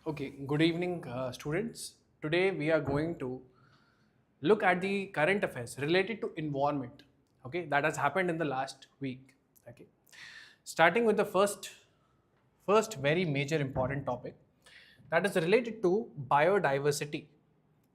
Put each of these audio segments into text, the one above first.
Okay, good evening, students. Today we are going to look at the current affairs related to environment. Okay, that has happened in the last week. Okay, starting with the first very major important topic that is related to biodiversity.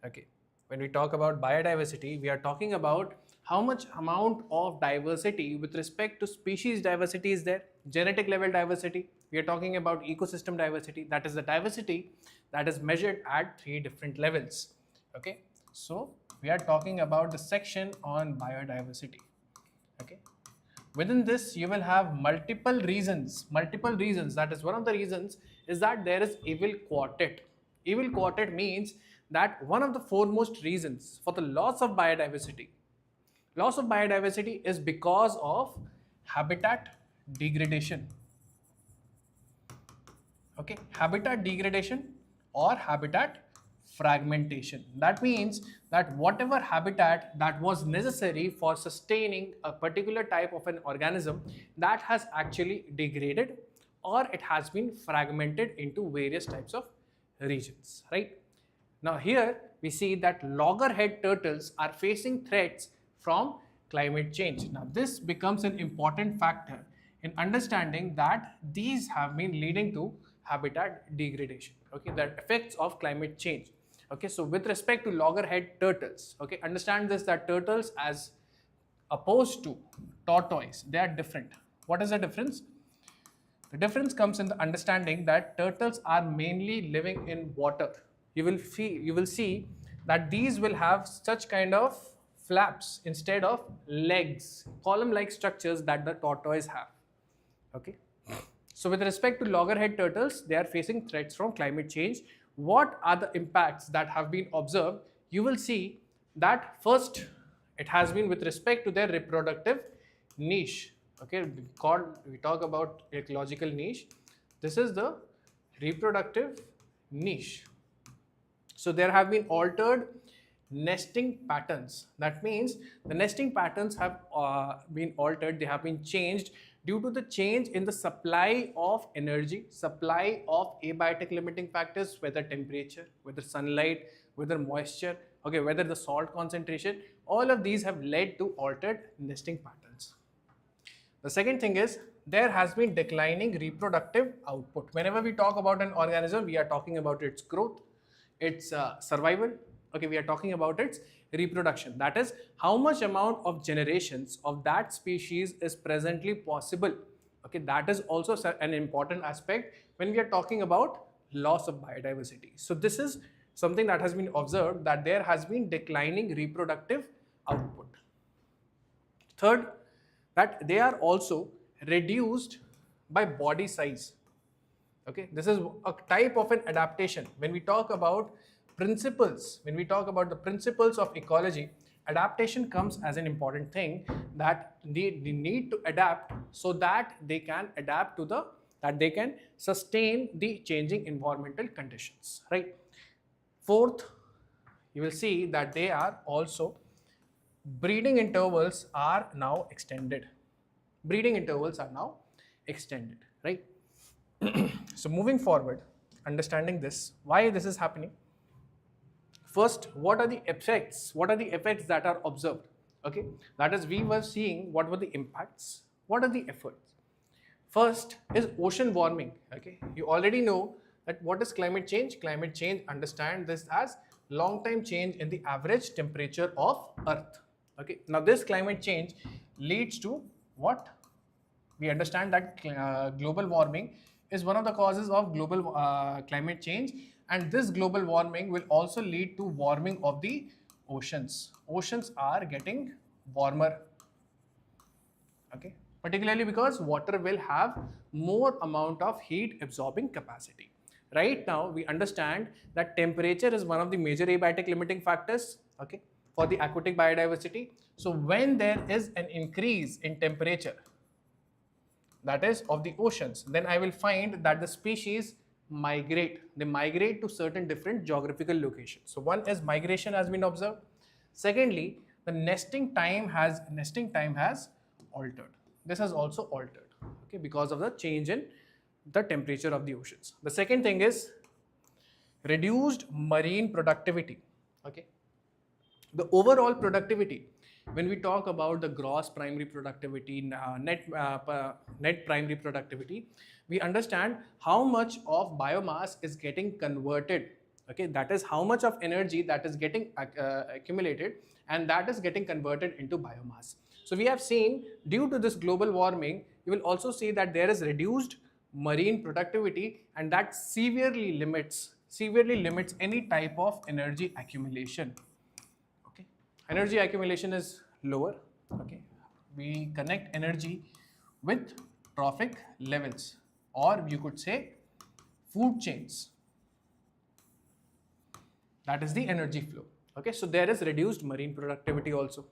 Okay, when we talk about biodiversity, we are talking about how much amount of diversity with respect to species diversity is there, genetic level diversity. We are talking about ecosystem diversity, that is the diversity that is measured at three different levels. Okay, so we are talking about the section on biodiversity. Okay, within this you will have multiple reasons. That is, one of the reasons is that there is evil quartet means that one of the foremost reasons for the loss of biodiversity is because of habitat degradation. Okay, habitat degradation or habitat fragmentation. That means that whatever habitat that was necessary for sustaining a particular type of an organism, that has actually degraded or it has been fragmented into various types of regions, right? Now here we see that loggerhead turtles are facing threats from climate change. Now this becomes an important factor in understanding that these have been leading to habitat degradation. Okay, the effects of climate change. Okay, so with respect to loggerhead turtles, okay, understand this, that turtles as opposed to tortoise, they are different. What is the difference? The difference comes in the understanding that turtles are mainly living in water. You will see that these will have such kind of flaps instead of legs, column-like structures that the tortoise have. Okay. So with respect to loggerhead turtles, they are facing threats from climate change. What are the impacts that have been observed? You will see that first, it has been with respect to their reproductive niche. Okay, we talk about ecological niche. This is the reproductive niche. So there have been altered nesting patterns. That means the nesting patterns have been altered, they have been changed due to the change in the supply of energy, supply of abiotic limiting factors, whether temperature, whether sunlight, whether moisture, okay, whether the salt concentration, all of these have led to altered nesting patterns. The second thing is there has been declining reproductive output. Whenever we talk about an organism, we are talking about its growth, its survival. Okay, we are talking about its reproduction. That is how much amount of generations of that species is presently possible. Okay, that is also an important aspect when we are talking about loss of biodiversity. So this is something that has been observed, that there has been declining reproductive output. Third, that they are also reduced by body size. Okay, this is a type of an adaptation. When we talk about the principles of ecology, adaptation comes as an important thing, that they need to adapt so that they can they can sustain the changing environmental conditions, right? Fourth, you will see that they are also breeding intervals are now extended. Right? So moving forward, understanding this, why this is happening. First, what are the effects? What are the effects that are observed? Okay, that is, we were seeing what were the impacts, what are the efforts. First is ocean warming. Okay, you already know that what is climate change. Climate change, understand this as long time change in the average temperature of Earth. Okay, now this climate change leads to what? We understand that global warming is one of the causes of global climate change, and this global warming will also lead to warming of the oceans. Oceans are getting warmer. Okay, particularly because water will have more amount of heat absorbing capacity. Right now we understand that temperature is one of the major abiotic limiting factors, okay, for the aquatic biodiversity. So when there is an increase in temperature, that is of the oceans, then I will find that the species they migrate to certain different geographical locations. So one is migration has been observed. Secondly, the nesting time has altered. This has also altered, okay, because of the change in the temperature of the oceans. The second thing is reduced marine productivity. Okay, the overall productivity, when we talk about the gross primary productivity, net primary productivity, we understand how much of biomass is getting converted. Okay, that is how much of energy that is getting accumulated, and that is getting converted into biomass. So we have seen, due to this global warming, you will also see that there is reduced marine productivity, and that severely limits any type of energy accumulation. Okay, energy accumulation is lower. Okay, we connect energy with trophic levels, or you could say food chains. That is the energy flow. Okay, so there is reduced marine productivity also.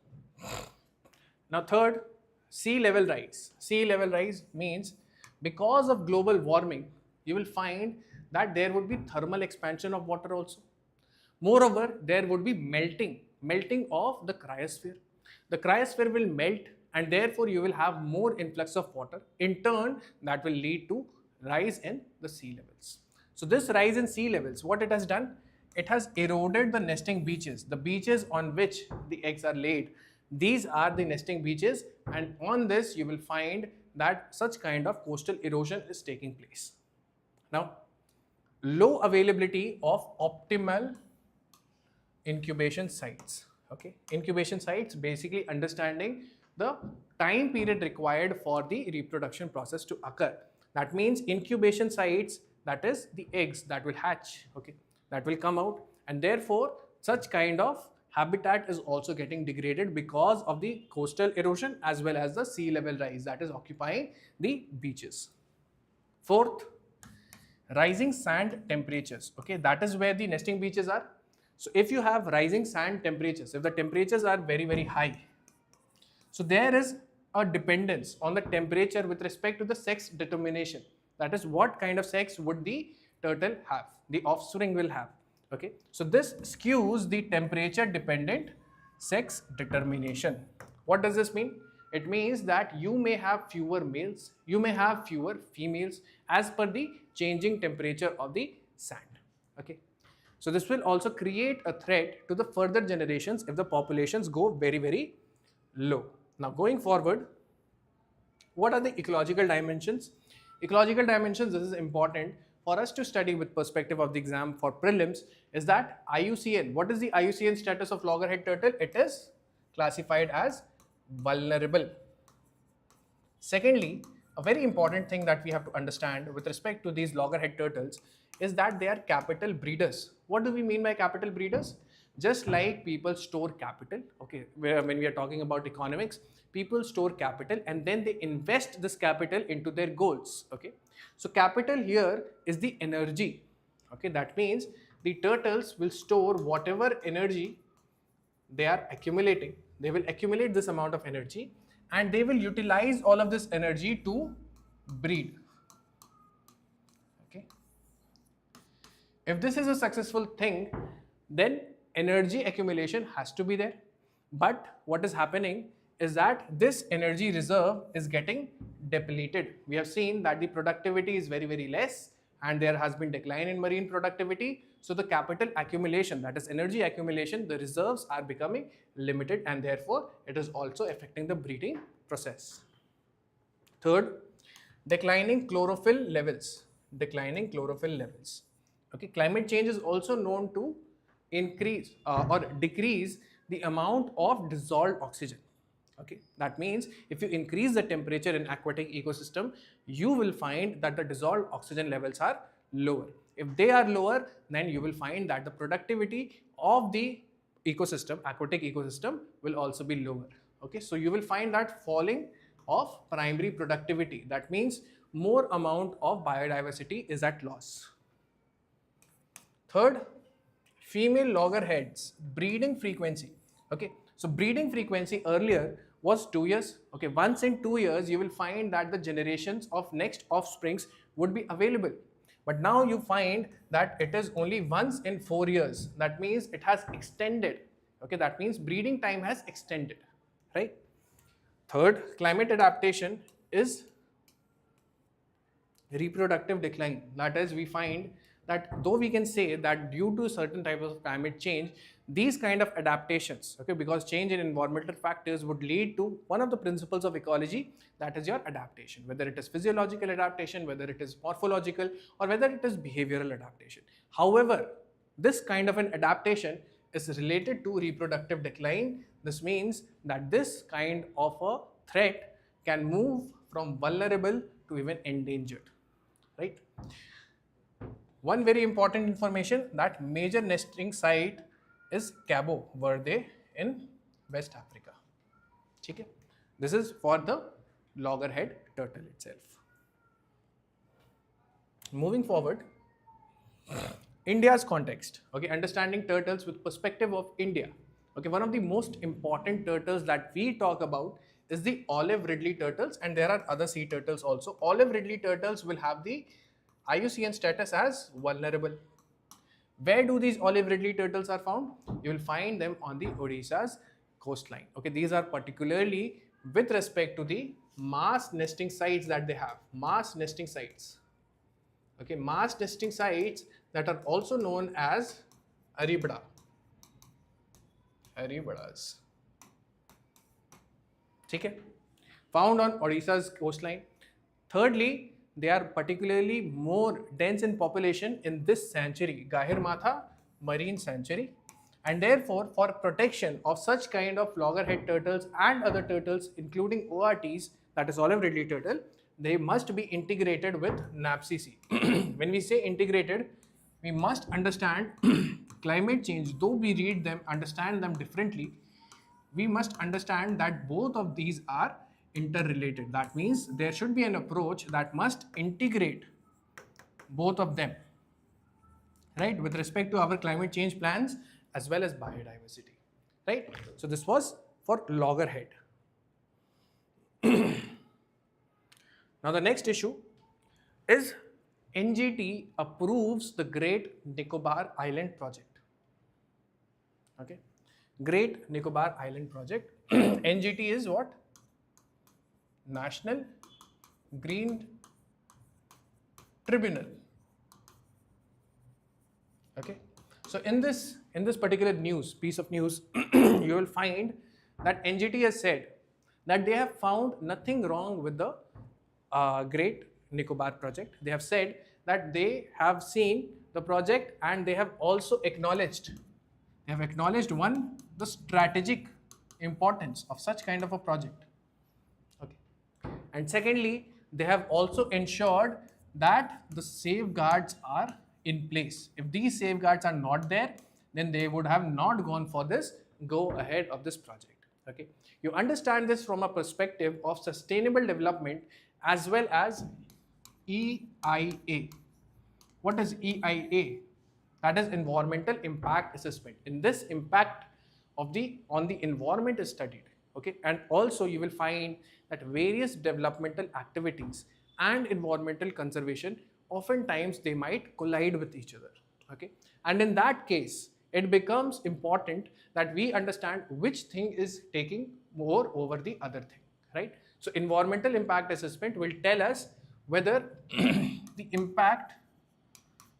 Now third, sea level rise. Sea level rise means because of global warming, you will find that there would be thermal expansion of water also. Moreover, there would be melting of the cryosphere. The cryosphere will melt, and therefore you will have more influx of water. In turn, that will lead to rise in the sea levels. So this rise in sea levels, what it has done? It has eroded the nesting beaches, the beaches on which the eggs are laid. These are the nesting beaches, and on this you will find that such kind of coastal erosion is taking place. Now, low availability of optimal incubation sites. Okay, incubation sites, basically understanding the time period required for the reproduction process to occur. That means incubation sites, that is the eggs that will hatch, okay, that will come out, and therefore such kind of habitat is also getting degraded because of the coastal erosion as well as the sea level rise that is occupying the beaches. Fourth, rising sand temperatures. Okay, that is where the nesting beaches are. So if you have rising sand temperatures, if the temperatures are very high, so there is a dependence on the temperature with respect to the sex determination. That is, what kind of sex would the turtle have, the offspring will have. Okay, so this skews the temperature dependent sex determination. What does this mean? It means that you may have fewer males, you may have fewer females as per the changing temperature of the sand. Okay, so this will also create a threat to the further generations if the populations go very low. Now going forward, what are the ecological dimensions? Ecological dimensions, this is important for us to study with perspective of the exam for prelims, is that IUCN. What is the IUCN status of loggerhead turtle? It is classified as vulnerable. Secondly, a very important thing that we have to understand with respect to these loggerhead turtles is that they are capital breeders. What do we mean by capital breeders? Just like people store capital, okay, when we are talking about economics, people store capital and then they invest this capital into their goals. Okay, so capital here is the energy. Okay, that means the turtles will store whatever energy they are accumulating. They will accumulate this amount of energy and they will utilize all of this energy to breed. Okay, if this is a successful thing, then energy accumulation has to be there. But what is happening is that this energy reserve is getting depleted. We have seen that the productivity is very less and there has been decline in marine productivity. So the capital accumulation, that is energy accumulation, the reserves are becoming limited and therefore it is also affecting the breeding process. Third, declining chlorophyll levels. Declining chlorophyll levels. Okay, climate change is also known to increase or decrease the amount of dissolved oxygen. Okay, that means if you increase the temperature in aquatic ecosystem, you will find that the dissolved oxygen levels are lower. If they are lower, then you will find that the productivity of the ecosystem, aquatic ecosystem, will also be lower. Okay, so you will find that falling of primary productivity. That means more amount of biodiversity is at loss. Third, female loggerheads breeding frequency. Okay, so breeding frequency earlier was 2 years. Okay, once in 2 years you will find that the generations of next offsprings would be available. But now you find that it is only once in 4 years. That means it has extended. Okay, that means breeding time has extended, right? Third, climate adaptation is reproductive decline. That is, we find that though we can say that due to certain types of climate change, these kind of adaptations, okay, because change in environmental factors would lead to one of the principles of ecology, that is your adaptation, whether it is physiological adaptation, whether it is morphological, or whether it is behavioral adaptation. However, this kind of an adaptation is related to reproductive decline. This means that this kind of a threat can move from vulnerable to even endangered, right? One very important information, that major nesting site is Cabo Verde in West Africa. Okay? This is for the loggerhead turtle itself. Moving forward, India's context, okay, understanding turtles with perspective of India. Okay, one of the most important turtles that we talk about is the olive ridley turtles, and there are other sea turtles also. Olive ridley turtles will have the IUCN status as vulnerable. Where do these olive ridley turtles are found? You will find them on the Odisha's coastline. Okay, these are particularly with respect to the mass nesting sites that they have. Mass nesting sites. Okay, mass nesting sites that are also known as Aribada. Aribadas. Okay, found on Odisha's coastline. Thirdly, they are particularly more dense in population in this sanctuary, Gahirmatha Marine Sanctuary, and therefore for protection of such kind of loggerhead turtles and other turtles, including ORTs, that is olive ridley turtle, they must be integrated with NAPCC. When we say integrated, we must understand climate change, though we read them, understand them differently, we must understand that both of these are interrelated. That means there should be an approach that must integrate both of them, right, with respect to our climate change plans as well as biodiversity, right? So this was for loggerhead. Now the next issue is NGT approves the Great Nicobar Island project. Okay, Great Nicobar Island project. NGT is what? National Green Tribunal. Okay, so in this particular piece of news, you will find that NGT has said that they have found nothing wrong with the Great Nicobar project. They have said that they have seen the project and they have also acknowledged. They have acknowledged one, the strategic importance of such kind of a project. Okay, and secondly, they have also ensured that the safeguards are in place. If these safeguards are not there, then they would have not gone for this go ahead of this project. Okay, you understand this from a perspective of sustainable development as well as EIA. What is EIA? That is environmental impact assessment. In this, impact of on the environment is studied. Okay, and also you will find that various developmental activities and environmental conservation, oftentimes they might collide with each other. Okay, and in that case, it becomes important that we understand which thing is taking more over the other thing, right? So environmental impact assessment will tell us whether the impact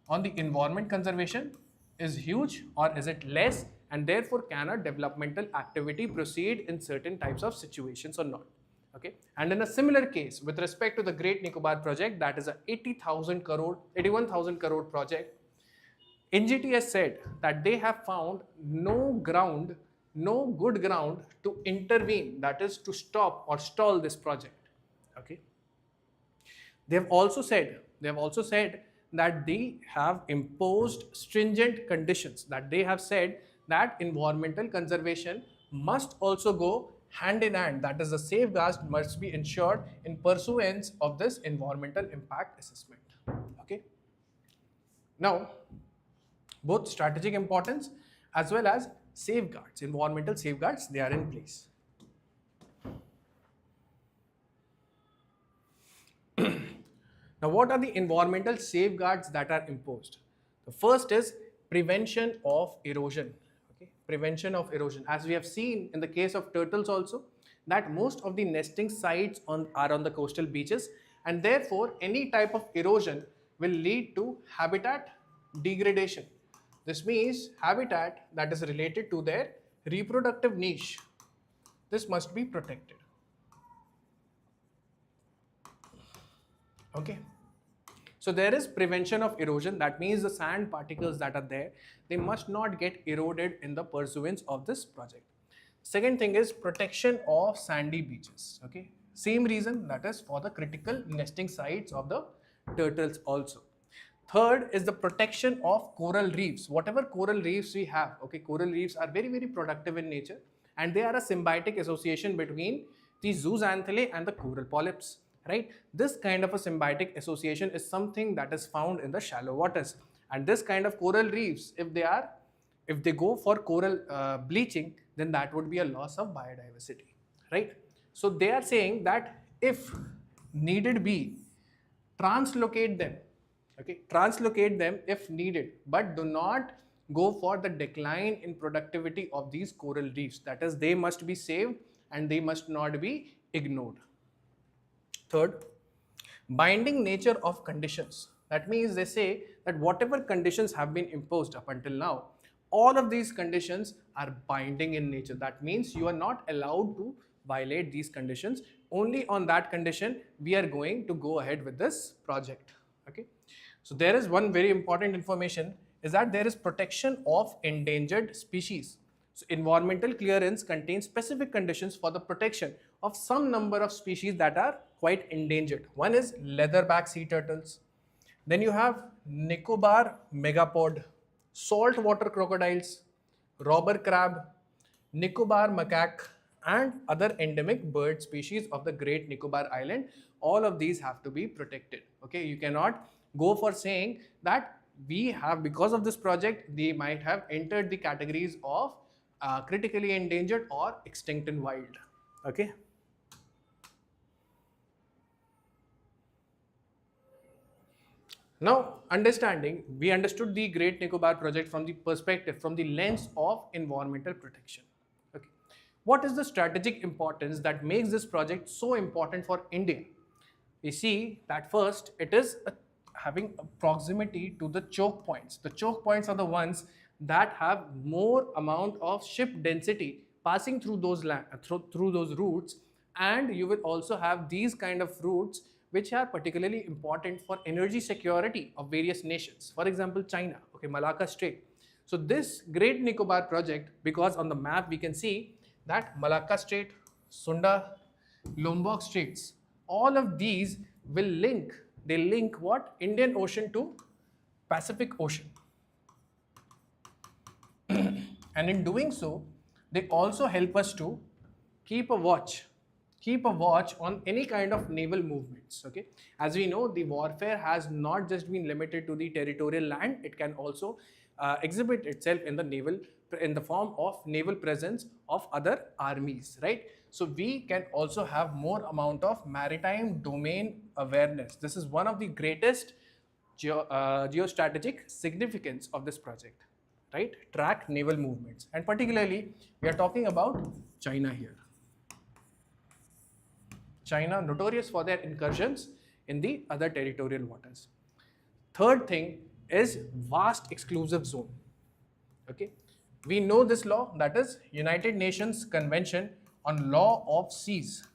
on the environment conservation is huge or is it less, and therefore can a developmental activity proceed in certain types of situations or not. Okay, and in a similar case with respect to the Great Nicobar project, that is a 81,000 crore project, NGT has said that they have found no good ground to intervene, that is to stop or stall this project. Okay, they have also said that they have imposed stringent conditions, that they have said that environmental conservation must also go hand in hand, that is the safeguards must be ensured in pursuance of this environmental impact assessment. Okay, now both strategic importance as well as safeguards, environmental safeguards, they are in place. Now, what are the environmental safeguards that are imposed? The first is prevention of erosion. Okay, prevention of erosion. As we have seen in the case of turtles also, that most of the nesting sites are on the coastal beaches, and therefore any type of erosion will lead to habitat degradation. This means habitat that is related to their reproductive niche. This must be protected. Okay. So there is prevention of erosion. That means the sand particles that are there, they must not get eroded in the pursuance of this project. Second thing is protection of sandy beaches. Okay. Same reason, that is for the critical nesting sites of the turtles also. Third is the protection of coral reefs. Whatever coral reefs we have, okay, coral reefs are very, very productive in nature, and they are a symbiotic association between the zooxanthellae and the coral polyps, right? This kind of a symbiotic association is something that is found in the shallow waters, and this kind of coral reefs, if they go for coral bleaching, then that would be a loss of biodiversity, right? So they are saying that if needed be, translocate them. Okay, translocate them if needed, but do not go for the decline in productivity of these coral reefs. That is, they must be saved and they must not be ignored. Third, binding nature of conditions. That means they say that whatever conditions have been imposed up until now, all of these conditions are binding in nature. That means you are not allowed to violate these conditions. Only on that condition we are going to go ahead with this project. Okay. So there is one very important information, is that there is protection of endangered species. So environmental clearance contains specific conditions for the protection of some number of species that are quite endangered. One is leatherback sea turtles. Then you have Nicobar megapod, saltwater crocodiles, robber crab, Nicobar macaque, and other endemic bird species of the Great Nicobar Island. All of these have to be protected. Okay, you cannot go for saying that we have, because of this project, they might have entered the categories of critically endangered or extinct and wild. Okay. Now, we understood the Great Nicobar project from the perspective, from the lens of environmental protection. Okay. What is the strategic importance that makes this project so important for India? We see that first, it is having a proximity to the choke points. The choke points are the ones that have more amount of ship density passing through those through those routes, and you will also have these kind of routes which are particularly important for energy security of various nations. For example, China, okay, Malacca Strait. So this Great Nicobar project, because on the map we can see that Malacca Strait, Sunda, Lombok Straits, all of these will link. They link what? Indian Ocean to Pacific Ocean. And in doing so, they also help us to keep a watch on any kind of naval movements. Okay, as we know, the warfare has not just been limited to the territorial land. It can also exhibit itself in the form of naval presence of other armies, right? So we can also have more amount of maritime domain awareness. This is one of the greatest geostrategic significance of this project, right? Track naval movements, and particularly we are talking about China here. China, notorious for their incursions in the other territorial waters. Third thing is vast exclusive zone. Okay, we know this law, that is United Nations Convention on Law of Seas.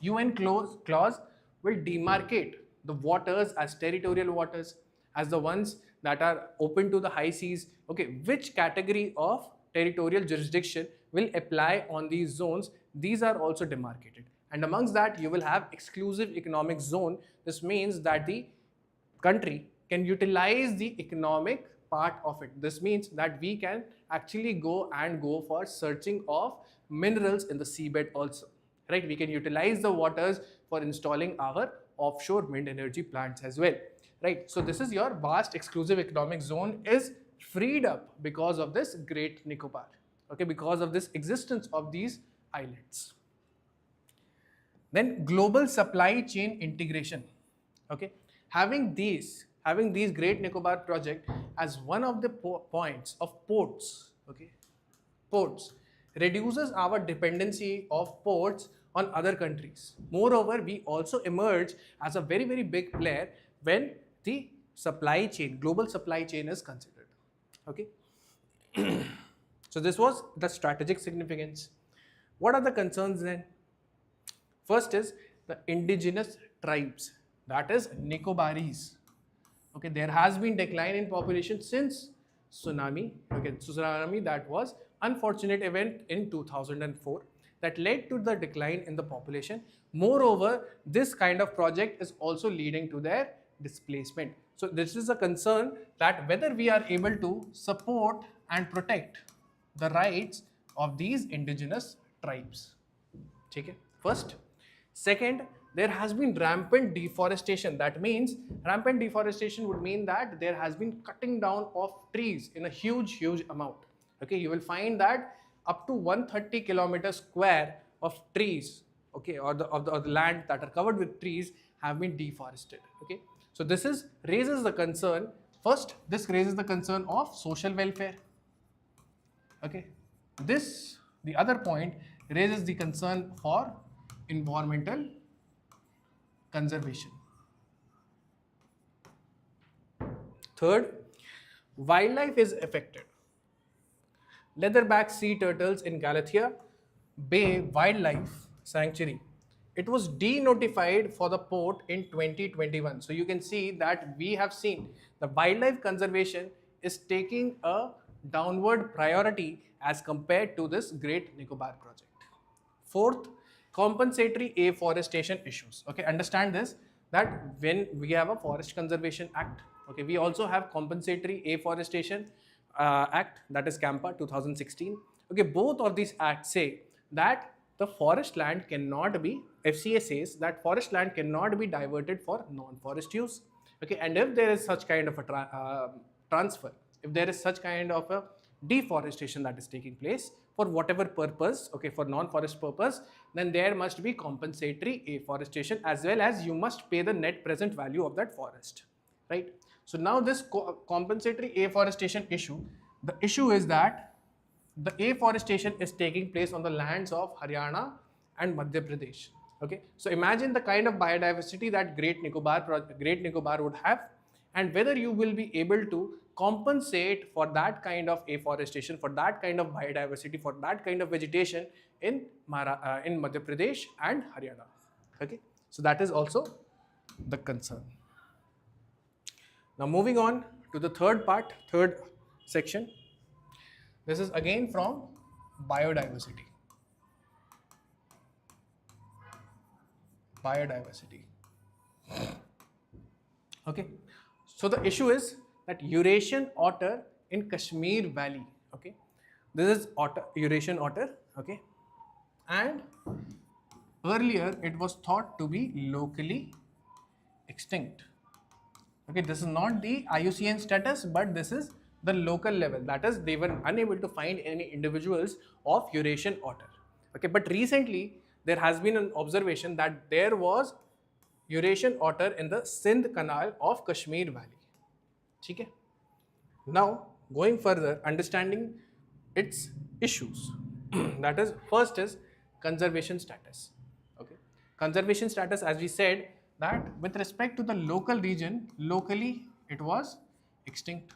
UN clause will demarcate the waters as territorial waters, as the ones that are open to the high seas. Okay, which category of territorial jurisdiction will apply on these zones? These are also demarcated. And amongst that, you will have exclusive economic zone. This means that the country can utilize the economic part of it. This means that we can actually go for searching of minerals in the seabed also, right? We can utilize the waters for installing our offshore wind energy plants as well, right? So this is your vast exclusive economic zone is freed up because of this Great Nicobar, okay, because of this existence of these islands. Then global supply chain integration. Okay, having these Great Nicobar project as one of the points of ports. Okay, ports reduces our dependency of ports on other countries. Moreover, we also emerge as a very, very big player when the supply chain, global supply chain is considered. Okay. So this was the strategic significance. What are the concerns then? First is the indigenous tribes, that is Nicobaris. Okay, there has been decline in population since tsunami. Okay, tsunami, that was unfortunate event in 2004 that led to the decline in the population. Moreover, this kind of project is also leading to their displacement. So this is a concern that whether we are able to support and protect the rights of these indigenous tribes. Okay, first. Second, there has been rampant deforestation. That means rampant deforestation would mean that there has been cutting down of trees in a huge amount. Okay, you will find that up to 130 kilometers square of trees, okay, or the land that are covered with trees have been deforested. Okay, so this raises the concern. First, this raises the concern of social welfare. Okay, the other point raises the concern for environmental conservation. Third, wildlife is affected. Leatherback sea turtles in Galathea Bay Wildlife Sanctuary. It was denotified for the port in 2021. So you can see that we have seen the wildlife conservation is taking a downward priority as compared to this Great Nicobar project. Fourth, compensatory afforestation issues. Okay, understand this, that when we have a Forest Conservation Act, okay, we also have compensatory afforestation act, that is CAMPA 2016. Okay, both of these acts say that the forest land cannot be, FCA says that forest land cannot be diverted for non-forest use. Okay, and if there is such kind of a transfer, if there is such kind of a deforestation that is taking place for whatever purpose, okay, for non-forest purpose, then there must be compensatory afforestation, as well as you must pay the net present value of that forest, right? So now this compensatory afforestation issue, the issue is that the afforestation is taking place on the lands of Haryana and Madhya Pradesh. Okay, so imagine the kind of biodiversity that Great Nicobar would have, and whether you will be able to compensate for that kind of afforestation, for that kind of biodiversity, for that kind of vegetation in Madhya Pradesh and Haryana. Okay, so that is also the concern. Now moving on to the third section. This is again from biodiversity. Okay, so the issue is that Eurasian otter in Kashmir Valley. Okay, this is Eurasian otter. Okay, and earlier it was thought to be locally extinct. Okay, this is not the IUCN status, but this is the local level. That is, they were unable to find any individuals of Eurasian otter. Okay, but recently there has been an observation that there was Eurasian otter in the Sindh Canal of Kashmir Valley. Okay. Now going further, understanding its issues. That is, first is conservation status. Okay, conservation status, as we said, that with respect to the local region, locally it was extinct.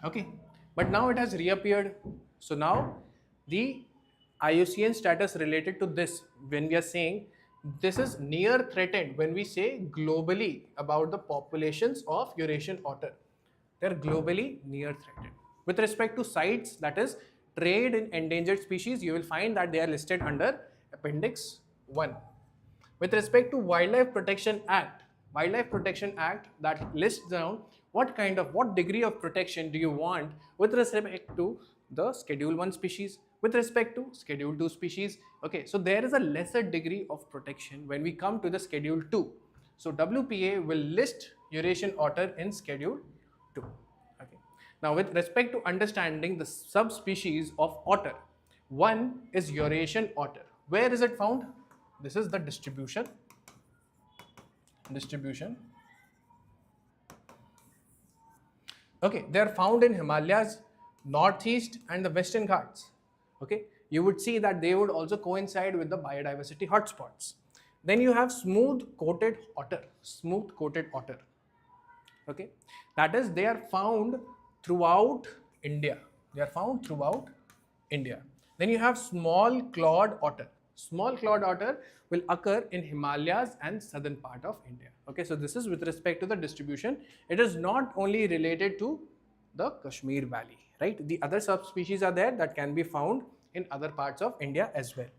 Okay, but now it has reappeared. So now the IUCN status related to this, when we are saying this is near threatened, when we say globally about the populations of Eurasian otter, they are globally near threatened. With respect to CITES, that is trade in endangered species, you will find that they are listed under Appendix 1. With respect to Wildlife Protection Act that lists down what degree of protection do you want with respect to the Schedule 1 species, with respect to Schedule 2 species. Okay, so there is a lesser degree of protection when we come to the Schedule 2. So WPA will list Eurasian otter in Schedule 2. Okay. Now with respect to understanding the subspecies of otter, one is Eurasian otter. Where is it found? This is the distribution. Okay, they are found in Himalayas, Northeast and the Western Ghats. Okay, you would see that they would also coincide with the biodiversity hotspots. Then you have smooth coated otter, okay, that is they are found throughout India. They are found throughout India. Then you have small clawed otter. Small clawed otter will occur in Himalayas and southern part of India. Okay, so this is with respect to the distribution. It is not only related to the Kashmir Valley, right? The other subspecies are there that can be found in other parts of India as well.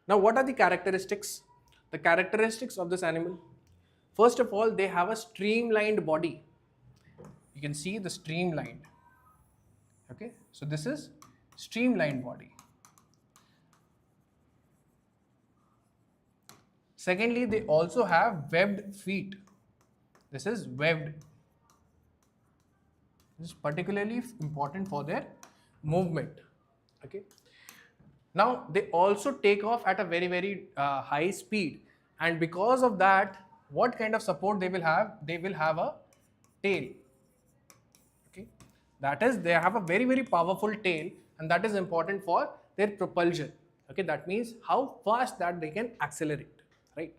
Now, what are the characteristics? The characteristics of this animal. First of all, they have a streamlined body. You can see the streamlined. Okay, so this is streamlined body. Secondly, they also have webbed feet. This is webbed. This is particularly important for their movement. Okay. Now, they also take off at a very high speed, and because of that, what kind of support they will have? They will have a tail. Okay, that is, they have a very powerful tail, and that is important for their propulsion. Okay, that means how fast that they can accelerate, right?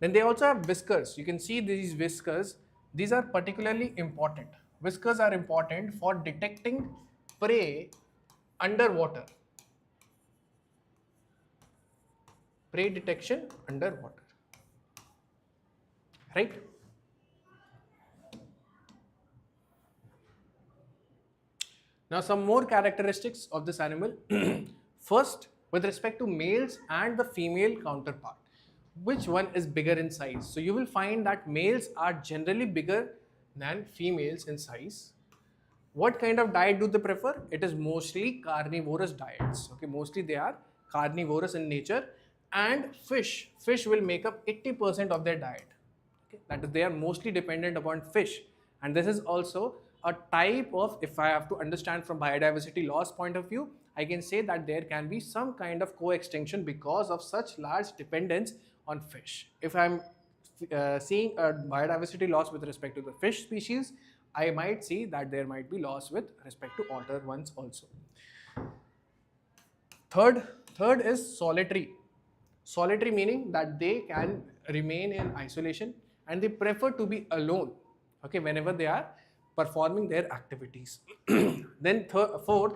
Then they also have whiskers. You can see these whiskers. These are particularly important. Whiskers are important for detecting prey underwater. Prey detection underwater, right? Now, some more characteristics of this animal. First, with respect to males and the female counterpart, which one is bigger in size? So you will find that males are generally bigger than females in size. What kind of diet do they prefer? It is mostly carnivorous diets. Okay, mostly they are carnivorous in nature, and fish will make up 80% of their diet. Okay, that is, they are mostly dependent upon fish, and this is also a type of, if I have to understand from biodiversity loss point of view, I can say that there can be some kind of co-extinction because of such large dependence on fish. If I'm seeing a biodiversity loss with respect to the fish species, I might see that there might be loss with respect to otter ones also. Third is solitary. Solitary meaning that they can remain in isolation and they prefer to be alone, okay, whenever they are performing their activities. Then fourth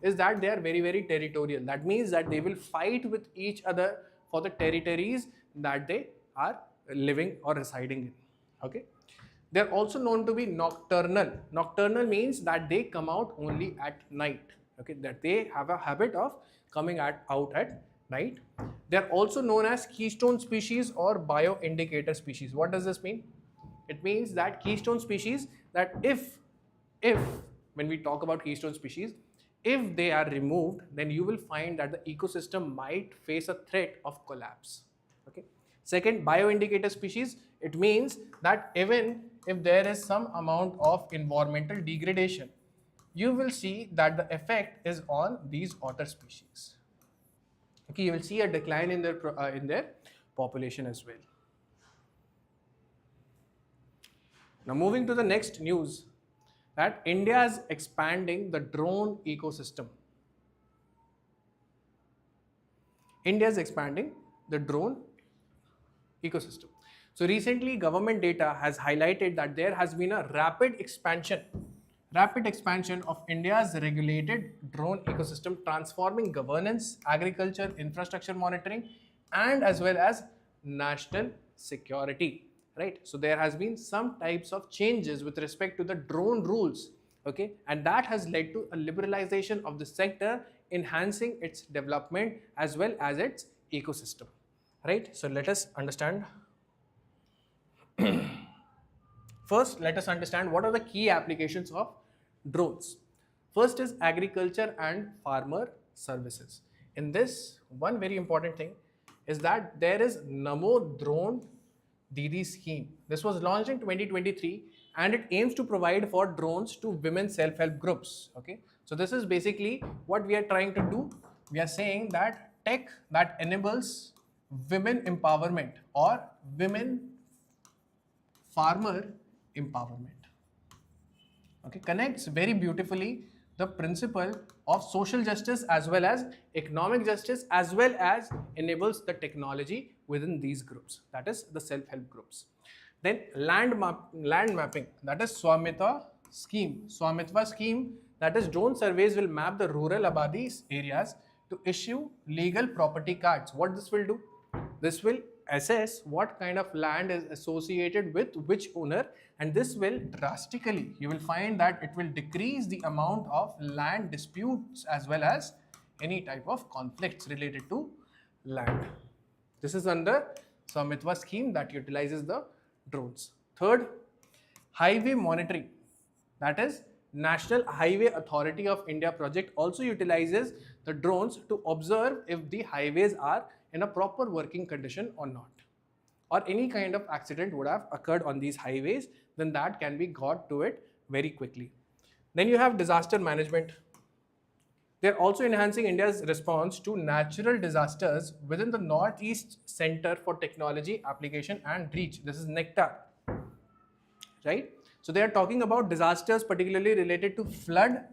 is that they are very territorial. That means that they will fight with each other for the territories that they are living or residing in. Okay, they are also known to be nocturnal. Nocturnal means that they come out only at night. Okay, that they have a habit of coming out at night. They are also known as keystone species or bioindicator species. What does this mean? It means that keystone species, that if when we talk about keystone species, if they are removed, then you will find that the ecosystem might face a threat of collapse. Okay. Second, bioindicator species, it means that even if there is some amount of environmental degradation, you will see that the effect is on these otter species. Okay, you will see a decline in their population as well. Now, moving to the next news, that India is expanding the drone ecosystem. India is expanding the drone ecosystem. So recently, government data has highlighted that there has been a rapid expansion of India's regulated drone ecosystem, transforming governance, agriculture, infrastructure monitoring, and as well as national security. Right, so there has been some types of changes with respect to the drone rules, okay, and that has led to a liberalization of the sector, enhancing its development as well as its ecosystem. Right, so let us understand. First, let us understand what are the key applications of drones. First is agriculture and farmer services. In this, one very important thing is that there is Namo Drone Didi scheme. This was launched in 2023 and it aims to provide for drones to women self-help groups. Okay, so this is basically what we are trying to do. We are saying that tech that enables women empowerment or women farmer empowerment. Okay, connects very beautifully the principle of social justice as well as economic justice, as well as enables the technology within these groups, that is the self-help groups. Then land mapping, that is Swamitva scheme, that is drone surveys will map the rural abadis areas to issue legal property cards. What this will do? This will assess what kind of land is associated with which owner, and this will drastically, you will find that it will decrease the amount of land disputes as well as any type of conflicts related to land. This is under Swamitva scheme that utilizes the drones. Third, highway monitoring, that is National Highway Authority of India project also utilizes the drones to observe if the highways are in a proper working condition or not, or any kind of accident would have occurred on these highways, then that can be got to it very quickly. Then you have disaster management. They're also enhancing India's response to natural disasters within the Northeast Center for Technology, Application and Reach. This is NECTAR, right? So they are talking about disasters particularly related to flood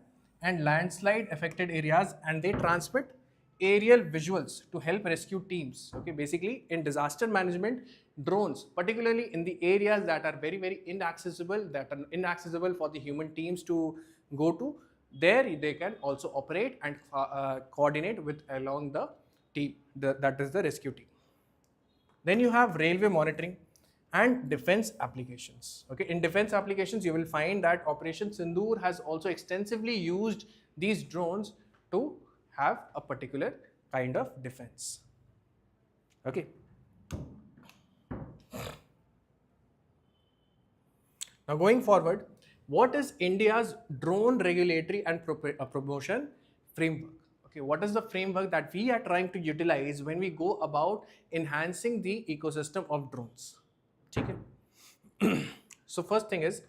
and landslide affected areas, and they transmit aerial visuals to help rescue teams. Okay, basically in disaster management, drones, particularly in the areas that are very inaccessible, for the human teams to go to, there they can also operate and coordinate with along the team, that is the rescue team. Then you have railway monitoring and defense applications. Okay, in defense applications, you will find that Operation Sindoor has also extensively used these drones to have a particular kind of defense. Okay. Now going forward, what is India's drone regulatory and promotion framework? Okay, what is the framework that we are trying to utilize when we go about enhancing the ecosystem of drones? Okay. So first thing is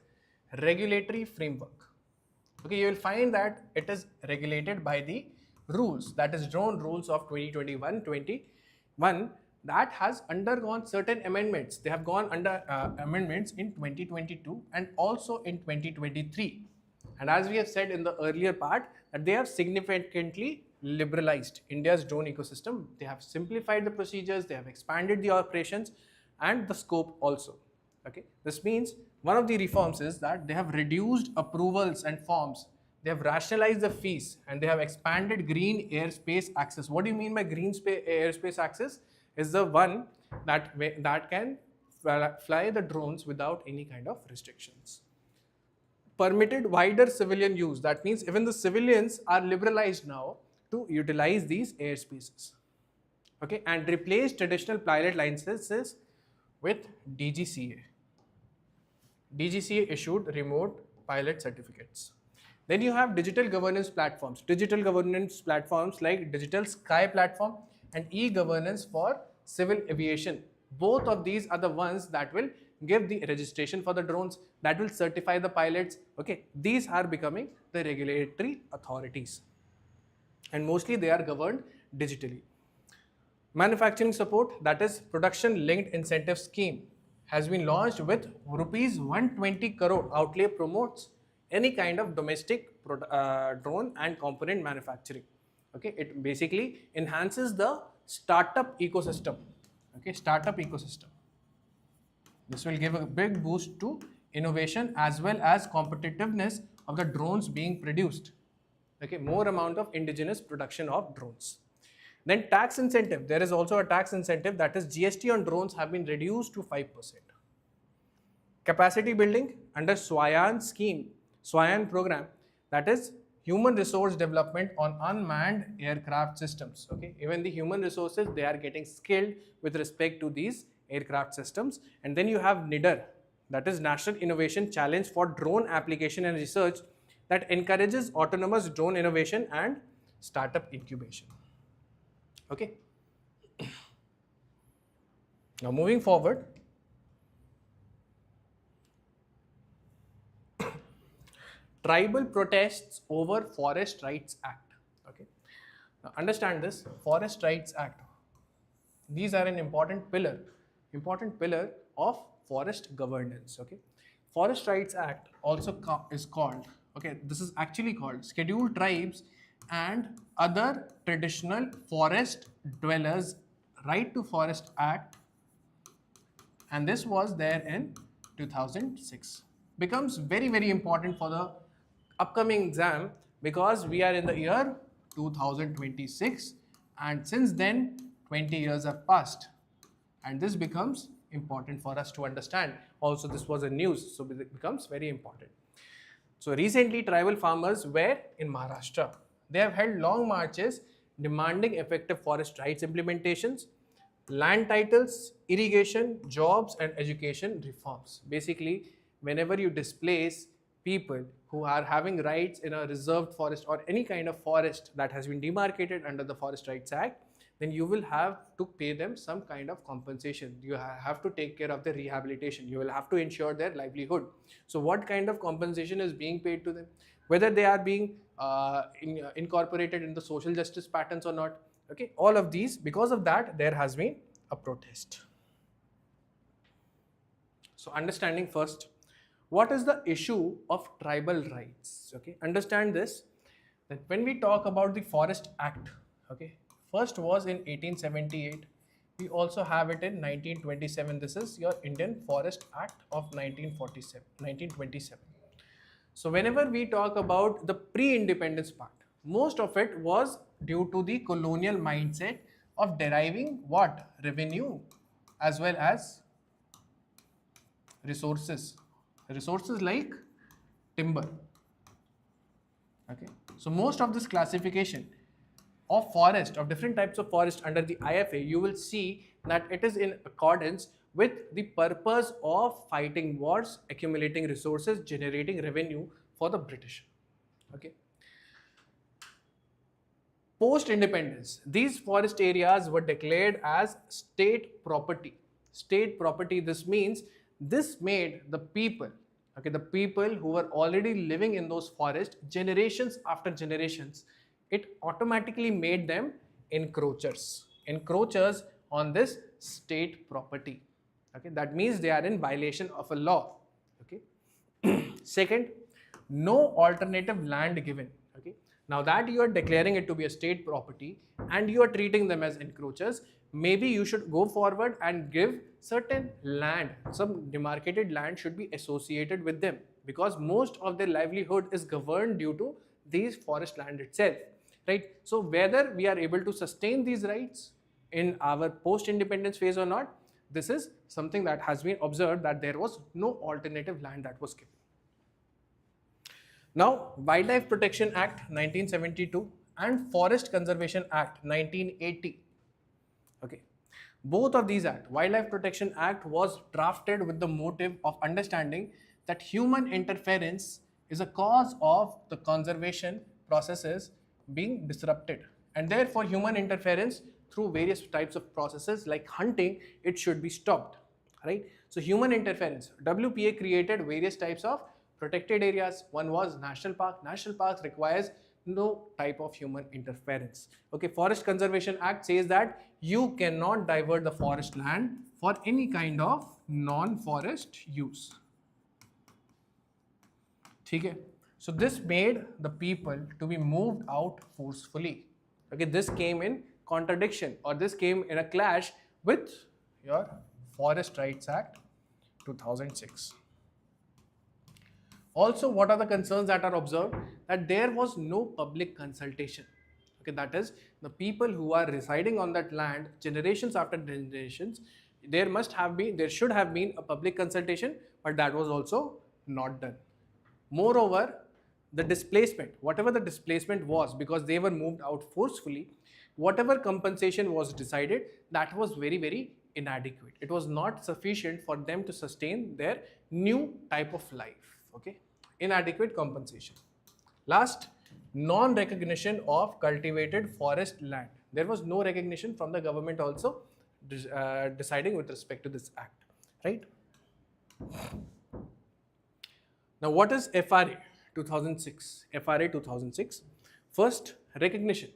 regulatory framework. Okay, you will find that it is regulated by the rules, that is drone rules of 2021 that has undergone certain amendments. They have gone under amendments in 2022 and also in 2023. And as we have said in the earlier part, that they have significantly liberalized India's drone ecosystem. They have simplified the procedures, they have expanded the operations and the scope also. Okay, this means one of the reforms is that they have reduced approvals and forms. They have rationalized the fees and they have expanded green airspace access. What do you mean by green airspace access? Is the one that can fly the drones without any kind of restrictions. Permitted wider civilian use. That means even the civilians are liberalized now to utilize these airspaces. Okay, and replace traditional pilot licenses with DGCA. DGCA issued remote pilot certificates. Then you have digital governance platforms. Digital governance platforms like Digital Sky Platform and e-governance for civil aviation. Both of these are the ones that will give the registration for the drones, that will certify the pilots. Okay, these are becoming the regulatory authorities, and mostly they are governed digitally. Manufacturing support, that is production linked incentive scheme, has been launched with rupees 120 crore outlay, promotes any kind of domestic drone and component manufacturing. Okay, it basically enhances the startup ecosystem. Okay, startup ecosystem. This will give a big boost to innovation as well as competitiveness of the drones being produced. Okay, more amount of indigenous production of drones. Then tax incentive. There is also a tax incentive, that is GST on drones have been reduced to 5%. Capacity building under SWAYAN scheme, SWAYAN program, that is human resource development on unmanned aircraft systems. Okay, even the human resources, they are getting skilled with respect to these aircraft systems. And then you have NIDR, that is National Innovation Challenge for Drone Application and Research, that encourages autonomous drone innovation and startup incubation. Okay. Now moving forward, tribal protests over Forest Rights Act. Okay. Now understand this, Forest Rights Act. These are an important pillar of forest governance. Okay. Forest Rights Act also is called, okay, this is actually called Scheduled Tribes and Other Traditional Forest Dwellers Right to Forest Act, and this was there in 2006. Becomes very, very important for the upcoming exam because we are in the year 2026, and since then 20 years have passed, and this becomes important for us to understand. Also, this was a news, so it becomes very important. So recently, tribal farmers were in Maharashtra. They have held long marches demanding effective forest rights implementations, land titles, irrigation, jobs, and education reforms. Basically, whenever you displace people who are having rights in a reserved forest or any kind of forest that has been demarcated under the Forest Rights Act, then you will have to pay them some kind of compensation. You have to take care of their rehabilitation. You will have to ensure their livelihood. So what kind of compensation is being paid to them? Whether they are being incorporated in the social justice patterns or not. Okay, all of these, because of that, there has been a protest. So understanding first, what is the issue of tribal rights? Okay, understand this, that when we talk about the Forest Act, okay, first was in 1878. We also have it in 1927. This is your Indian Forest Act of 1927. So whenever we talk about the pre-independence part, most of it was due to the colonial mindset of deriving what? Revenue as well as resources. Resources like timber. Okay. So most of this classification of forest, of different types of forest under the IFA, you will see that it is in accordance with the purpose of fighting wars, accumulating resources, generating revenue for the British. Okay. Post-independence, these forest areas were declared as state property. State property, this means this made the people, okay, the people who were already living in those forests generations after generations, it automatically made them encroachers on this state property. Okay, that means they are in violation of a law. Okay. Second, no alternative land given. Okay, now that you are declaring it to be a state property and you are treating them as encroachers, maybe you should go forward and give certain land, some demarcated land should be associated with them, because most of their livelihood is governed due to these forest land itself, right? So whether we are able to sustain these rights in our post-independence phase or not, this is something that has been observed, that there was no alternative land that was given. Now, Wildlife Protection Act 1972 and Forest Conservation Act 1980. Okay. Both of these acts, Wildlife Protection Act was drafted with the motive of understanding that human interference is a cause of the conservation processes being disrupted, and therefore human interference through various types of processes like hunting, it should be stopped, right? So human interference, WPA created various types of protected areas. One was national park. National parks requires no type of human interference. Okay, Forest Conservation Act says that you cannot divert the forest land for any kind of non-forest use. Okay, so this made the people to be moved out forcefully. Okay, this came in contradiction, or this came in a clash with your Forest Rights Act 2006. Also, what are the concerns that are observed? That there was no public consultation. Okay, that is, the people who are residing on that land generations after generations, there should have been a public consultation, but that was also not done. Moreover, the displacement, whatever the displacement was, because they were moved out forcefully, whatever compensation was decided, that was very, very inadequate. It was not sufficient for them to sustain their new type of life. Okay, inadequate compensation. Last, non-recognition of cultivated forest land. There was no recognition from the government also deciding with respect to this act, right? Now, what is FRA 2006? FRA 2006. First, recognition.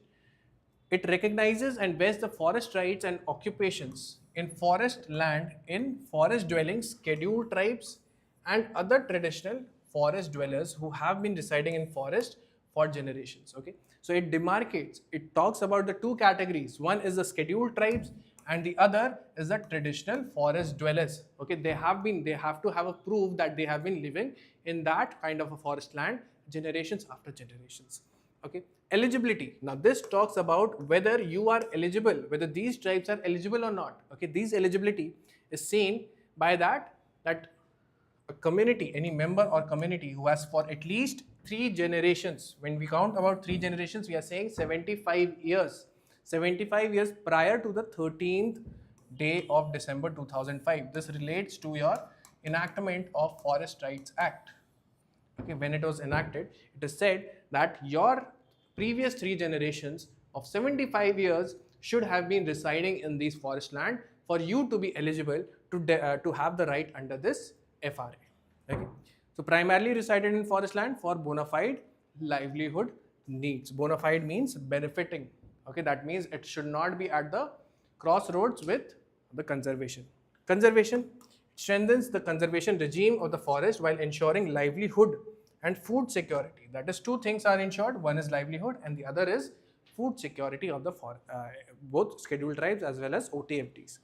It recognizes and vests the forest rights and occupations in forest land in forest dwellings, scheduled tribes and other traditional forest dwellers who have been residing in forest for generations. Okay, so it demarcates, it talks about the two categories. One is the scheduled tribes and the other is the traditional forest dwellers. Okay, they have to have a proof that they have been living in that kind of a forest land generations after generations. Okay, eligibility. Now this talks about whether you are eligible, whether these tribes are eligible or not. Okay, these eligibility is seen by that a community, any member or community who has for at least 3 generations, when we count about 3 generations, we are saying 75 years, 75 years prior to the 13th day of December 2005. This relates to your enactment of Forest Rights Act. Okay, when it was enacted, it is said that your previous 3 generations of 75 years should have been residing in these forest land for you to be eligible to have the right under this FRA. Okay, so primarily resided in forest land for bona fide livelihood needs. Bona fide means benefiting. Okay, that means it should not be at the crossroads with the conservation. Conservation strengthens the conservation regime of the forest while ensuring livelihood and food security. That is, two things are ensured. One is livelihood and the other is food security of the both scheduled tribes as well as OTFDs.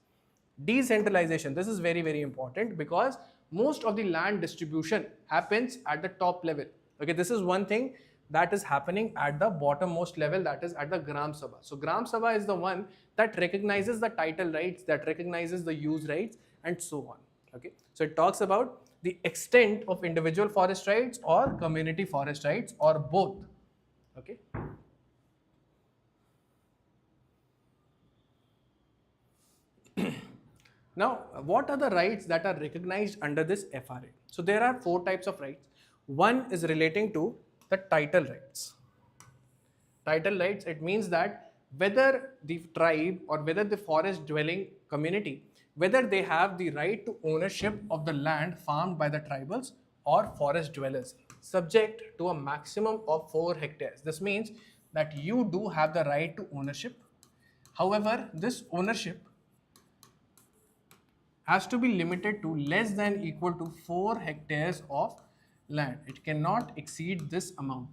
Decentralization. This is very, very important because most of the land distribution happens at the top level. Okay, this is one thing that is happening at the bottommost level, that is at the Gram Sabha. So Gram Sabha is the one that recognizes the title rights, that recognizes the use rights and so on. Okay, so it talks about the extent of individual forest rights or community forest rights or both. Okay. Now, what are the rights that are recognized under this FRA? So there are 4 types of rights. One is relating to the title rights. Title rights, it means that whether the tribe or whether the forest dwelling community, whether they have the right to ownership of the land farmed by the tribals or forest dwellers, subject to a maximum of 4 hectares. This means that you do have the right to ownership. However, this ownership has to be limited to less than equal to 4 hectares of land. It cannot exceed this amount.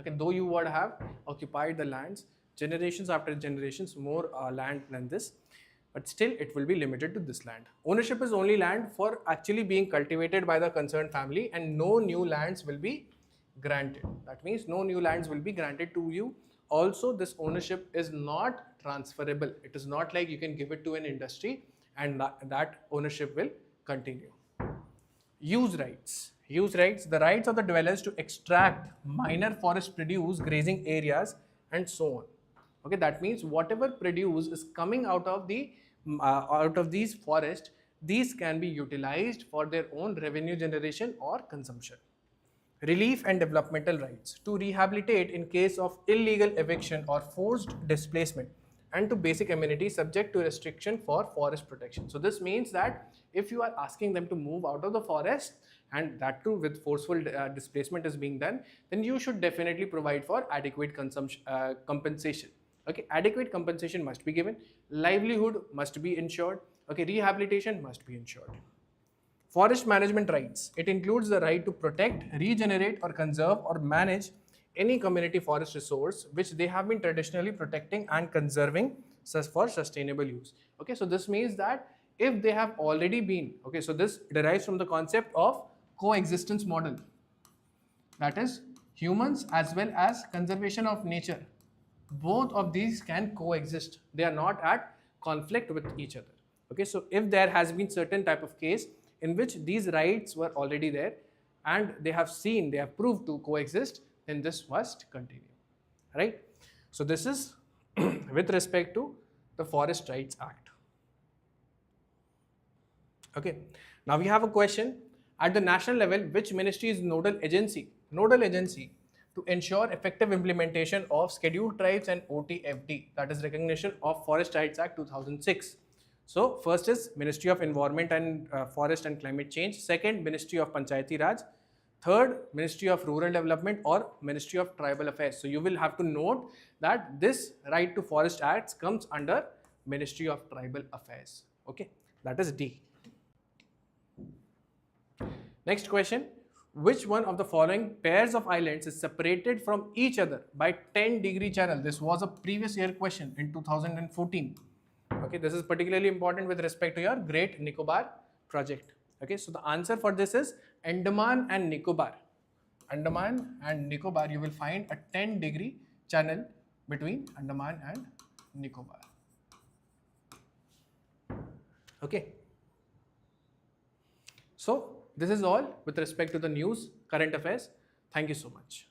Okay, though you would have occupied the lands generations after generations more land than this, but still it will be limited to this land. Ownership is only land for actually being cultivated by the concerned family, and no new lands will be granted. That means no new lands will be granted to you. Also, this ownership is not transferable. It is not like you can give it to an industry and that ownership will continue. Use rights. Use rights, the rights of the dwellers to extract minor forest produce, grazing areas and so on. Okay, that means whatever produce is coming out of these forests, these can be utilized for their own revenue generation or consumption. Relief and developmental rights, to rehabilitate in case of illegal eviction or forced displacement, and to basic amenities subject to restriction for forest protection. So this means that if you are asking them to move out of the forest, and that too with forceful displacement is being done, then you should definitely provide for adequate compensation. Okay, adequate compensation must be given, livelihood must be ensured, okay, rehabilitation must be ensured. Forest management rights, it includes the right to protect, regenerate or conserve or manage any community forest resource which they have been traditionally protecting and conserving for sustainable use. Okay, so this means that if they have already been, okay, so this derives from the concept of coexistence model, that is humans as well as conservation of nature, both of these can coexist, they are not at conflict with each other. Okay, so if there has been certain type of case in which these rights were already there and they have proved to coexist, then this must continue, right? So this is with respect to the Forest Rights Act. Okay, now we have a question. At the national level, which ministry is nodal agency to ensure effective implementation of scheduled tribes and OTFD, that is recognition of Forest Rights Act 2006. So first is Ministry of Environment and Forest and Climate Change, second Ministry of Panchayati Raj, third Ministry of Rural Development or Ministry of Tribal Affairs. So you will have to note that this right to forest acts comes under Ministry of Tribal Affairs. Okay, that is D. Next question. Which one of the following pairs of islands is separated from each other by 10-degree channel? This was a previous year question in 2014. Okay, this is particularly important with respect to your Great Nicobar project. Okay, so the answer for this is Andaman and Nicobar. Andaman and Nicobar, you will find a 10-degree channel between Andaman and Nicobar. Okay. So this is all with respect to the news, current affairs. Thank you so much.